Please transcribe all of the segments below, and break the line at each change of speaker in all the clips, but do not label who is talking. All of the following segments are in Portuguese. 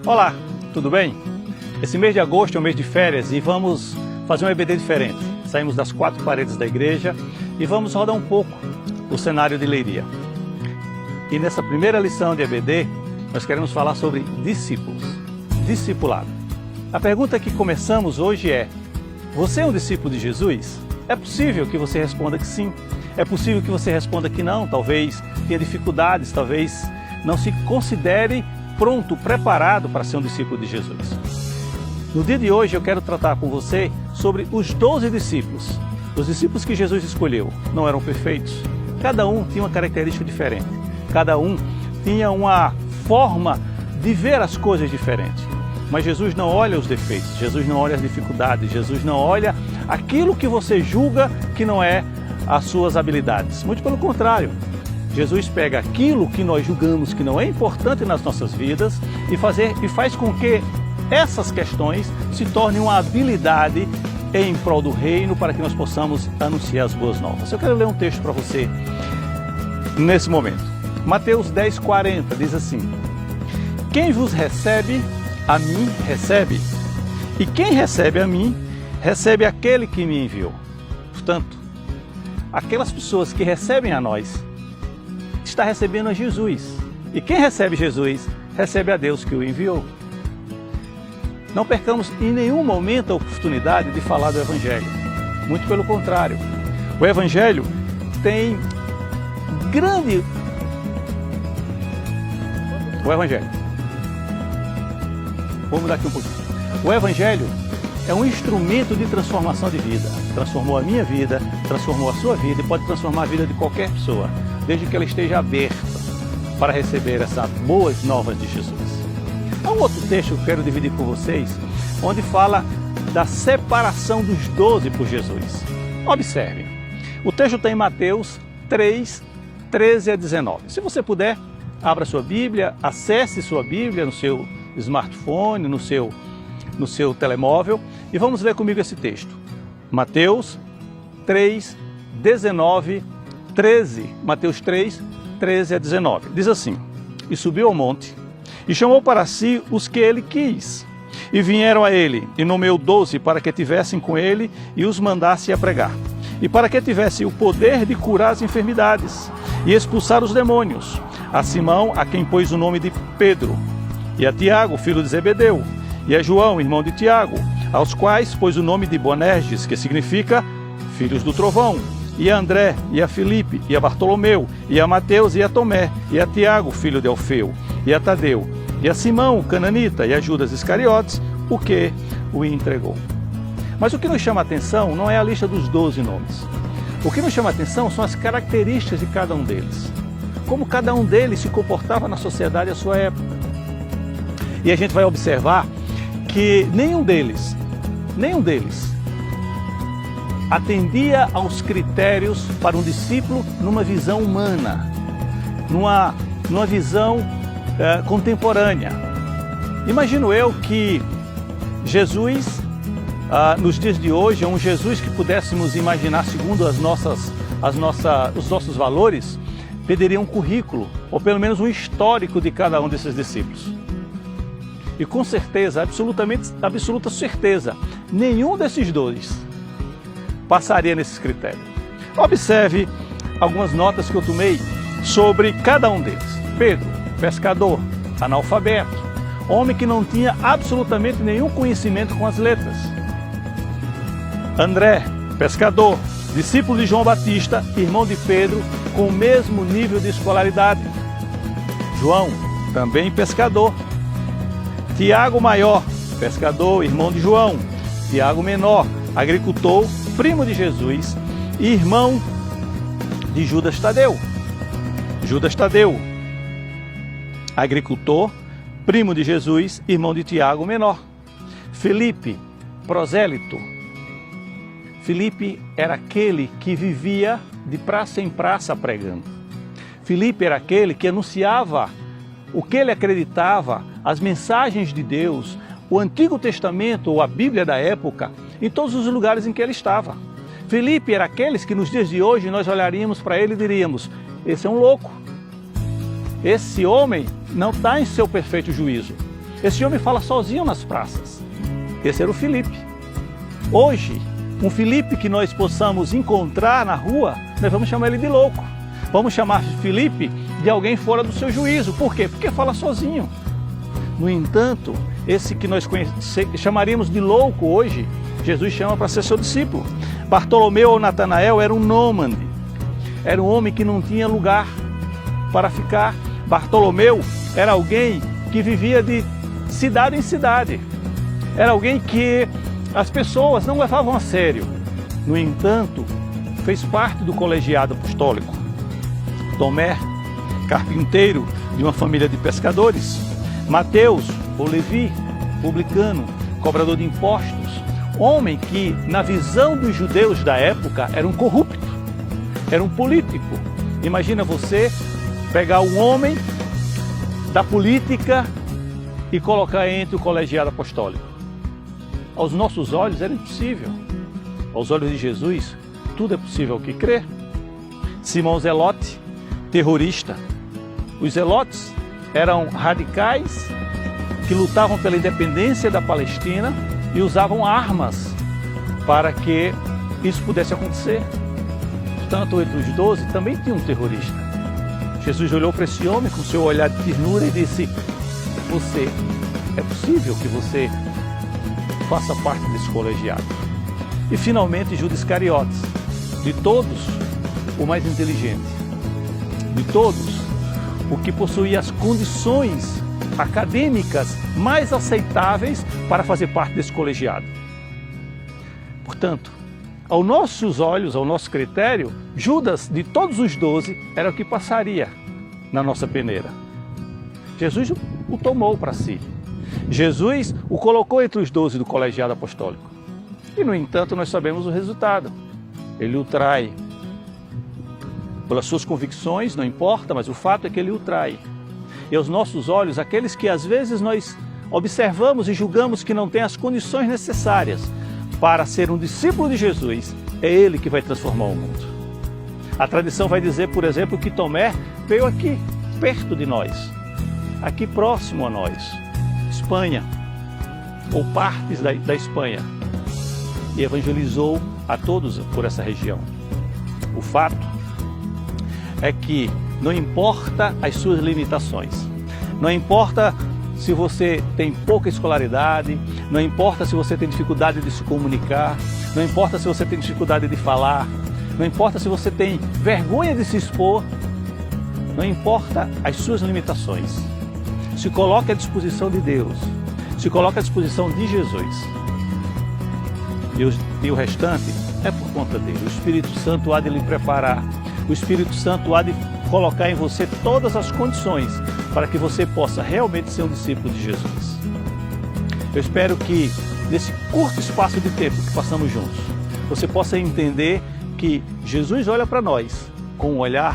Olá, tudo bem? Esse mês de agosto é um mês de férias e vamos fazer um EBD diferente. Saímos das quatro paredes da igreja e vamos rodar um pouco o cenário de Leiria. E nessa primeira lição de EBD, nós queremos falar sobre discípulos, discipulado. A pergunta que começamos hoje é: você é um discípulo de Jesus? É possível que você responda que sim. É possível que você responda que não. Talvez tenha dificuldades, talvez não se considere pronto, preparado para ser um discípulo de Jesus. No dia de hoje eu quero tratar com você sobre os 12 discípulos. Os discípulos que Jesus escolheu não eram perfeitos. Cada um tinha uma característica diferente. Cada um tinha uma forma de ver as coisas diferente. Mas Jesus não olha os defeitos, Jesus não olha as dificuldades, Jesus não olha aquilo que você julga que não é as suas habilidades. Muito pelo contrário, Jesus pega aquilo que nós julgamos que não é importante nas nossas vidas e faz com que essas questões se tornem uma habilidade em prol do reino para que nós possamos anunciar as boas novas. Eu quero ler um texto para você nesse momento. Mateus 10:40 diz assim: quem vos recebe, a mim recebe, e quem recebe a mim, recebe aquele que me enviou. Portanto, aquelas pessoas que recebem a nós, está recebendo a Jesus. E quem recebe Jesus, recebe a Deus que o enviou. Não percamos em nenhum momento a oportunidade de falar do Evangelho. Muito pelo contrário. O Evangelho tem grande... Vamos mudar aqui um pouquinho. O Evangelho é um instrumento de transformação de vida. Transformou a minha vida, transformou a sua vida e pode transformar a vida de qualquer pessoa, desde que ela esteja aberta para receber essas boas novas de Jesus. Há um outro texto que eu quero dividir com vocês, onde fala da separação dos 12 por Jesus. Observe, o texto está em Mateus 3, 13 a 19. Se você puder, abra sua Bíblia, acesse sua Bíblia no seu smartphone, no seu telemóvel, e vamos ler comigo esse texto. Mateus 3, 19, 13. Mateus 3, 13 a 19. Diz assim: e subiu ao monte, e chamou para si os que ele quis, e vieram a ele, e nomeou 12 para que tivessem com ele, e os mandasse a pregar, e para que tivesse o poder de curar as enfermidades, e expulsar os demônios, a Simão, a quem pôs o nome de Pedro, e a Tiago, filho de Zebedeu, e a João, irmão de Tiago, aos quais pôs o nome de Boanerges, que significa filhos do trovão, e a André, e a Filipe, e a Bartolomeu, e a Mateus, e a Tomé, e a Tiago, filho de Alfeu, e a Tadeu, e a Simão, o cananita, e a Judas Iscariotes, o que o entregou. Mas o que nos chama a atenção não é a lista dos 12 nomes. O que nos chama a atenção são as características de cada um deles. Como cada um deles se comportava na sociedade à sua época. E a gente vai observar que nenhum deles atendia aos critérios para um discípulo numa visão humana, numa visão contemporânea. Imagino eu que Jesus, nos dias de hoje, é um Jesus que pudéssemos imaginar segundo os nossos valores, pediria um currículo, ou pelo menos um histórico de cada um desses discípulos. E com certeza, absoluta certeza, nenhum desses 12 passaria nesses critérios. Observe algumas notas que eu tomei sobre cada um deles. Pedro, pescador, analfabeto, homem que não tinha absolutamente nenhum conhecimento com as letras. André, pescador, discípulo de João Batista, irmão de Pedro, com o mesmo nível de escolaridade. João, também pescador. Tiago maior, pescador, irmão de João. Tiago menor, agricultor, primo de Jesus e irmão de Judas Tadeu. Judas Tadeu, agricultor, primo de Jesus, irmão de Tiago menor. Filipe, prosélito. Filipe era aquele que vivia de praça em praça pregando. Filipe era aquele que anunciava o que ele acreditava, as mensagens de Deus, o Antigo Testamento ou a Bíblia da época, em todos os lugares em que ele estava. Filipe era aqueles que nos dias de hoje nós olharíamos para ele e diríamos: esse é um louco. Esse homem não está em seu perfeito juízo. Esse homem fala sozinho nas praças. Esse era o Filipe. Hoje, um Filipe que nós possamos encontrar na rua, nós vamos chamar ele de louco. Vamos chamar Filipe de alguém fora do seu juízo. Por quê? Porque fala sozinho. No entanto, esse que nós chamaríamos de louco hoje, Jesus chama para ser seu discípulo. Bartolomeu ou Natanael era um nômade. Era um homem que não tinha lugar para ficar. Bartolomeu era alguém que vivia de cidade em cidade. Era alguém que as pessoas não levavam a sério. No entanto, fez parte do colegiado apostólico. Tomé, carpinteiro de uma família de pescadores. Mateus, ou Levi, publicano, cobrador de impostos. Homem que, na visão dos judeus da época, era um corrupto, era um político. Imagina você pegar um homem da política e colocar entre o colegiado apostólico. Aos nossos olhos era impossível. Aos olhos de Jesus, tudo é possível ao que crer. Simão Zelote, terrorista. Os zelotes eram radicais que lutavam pela independência da Palestina e usavam armas para que isso pudesse acontecer. Portanto, entre os 12 também tinha um terrorista. Jesus olhou para esse homem com seu olhar de ternura e disse: é possível que você faça parte desse colegiado. E finalmente Judas Iscariotes, de todos o mais inteligente, de todos o que possuía as condições acadêmicas mais aceitáveis para fazer parte desse colegiado. Portanto, aos nossos olhos, ao nosso critério, Judas, de todos os 12, era o que passaria na nossa peneira. Jesus o tomou para si. Jesus o colocou entre os 12 do colegiado apostólico. E, no entanto, nós sabemos o resultado. Ele o trai. Pelas suas convicções, não importa, mas o fato é que ele o trai. E aos nossos olhos, aqueles que às vezes nós observamos e julgamos que não têm as condições necessárias para ser um discípulo de Jesus, é ele que vai transformar o mundo. A tradição vai dizer, por exemplo, que Tomé veio aqui, perto de nós, aqui próximo a nós, Espanha, ou partes da Espanha, e evangelizou a todos por essa região. O fato é que não importa as suas limitações, não importa se você tem pouca escolaridade, não importa se você tem dificuldade de se comunicar, não importa se você tem dificuldade de falar, não importa se você tem vergonha de se expor, não importa as suas limitações. Se coloque à disposição de Deus, se coloque à disposição de Jesus. E o restante é por conta dele. O Espírito Santo há de lhe preparar, o Espírito Santo há de colocar em você todas as condições para que você possa realmente ser um discípulo de Jesus. Eu espero que nesse curto espaço de tempo que passamos juntos, você possa entender que Jesus olha para nós com um olhar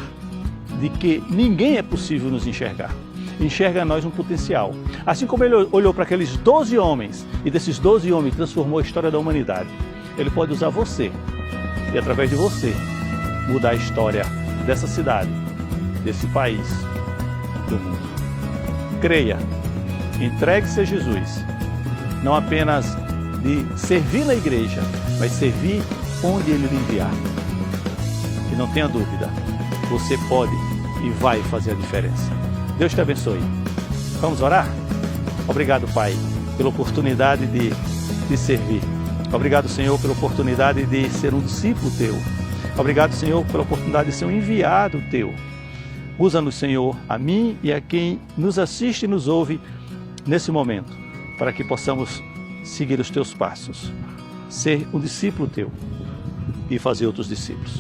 de que ninguém é possível nos enxergar. Enxerga em nós um potencial. Assim como ele olhou para aqueles 12 homens e desses 12 homens transformou a história da humanidade, ele pode usar você e através de você mudar a história dessa cidade, desse país, do mundo. Creia, entregue-se a Jesus, não apenas de servir na igreja, mas servir onde Ele lhe enviar. E não tenha dúvida, você pode e vai fazer a diferença. Deus te abençoe. Vamos orar? Obrigado, Pai, pela oportunidade de servir. Obrigado, Senhor, pela oportunidade de ser um discípulo Teu. Obrigado, Senhor, pela oportunidade de ser um enviado Teu. Usa-nos, Senhor, a mim e a quem nos assiste e nos ouve nesse momento, para que possamos seguir os Teus passos, ser um discípulo Teu e fazer outros discípulos.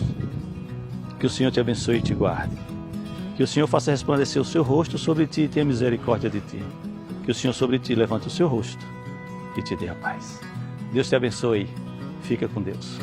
Que o Senhor te abençoe e te guarde. Que o Senhor faça resplandecer o seu rosto sobre ti e tenha misericórdia de ti. Que o Senhor sobre ti levante o seu rosto e te dê a paz. Deus te abençoe. Fica com Deus.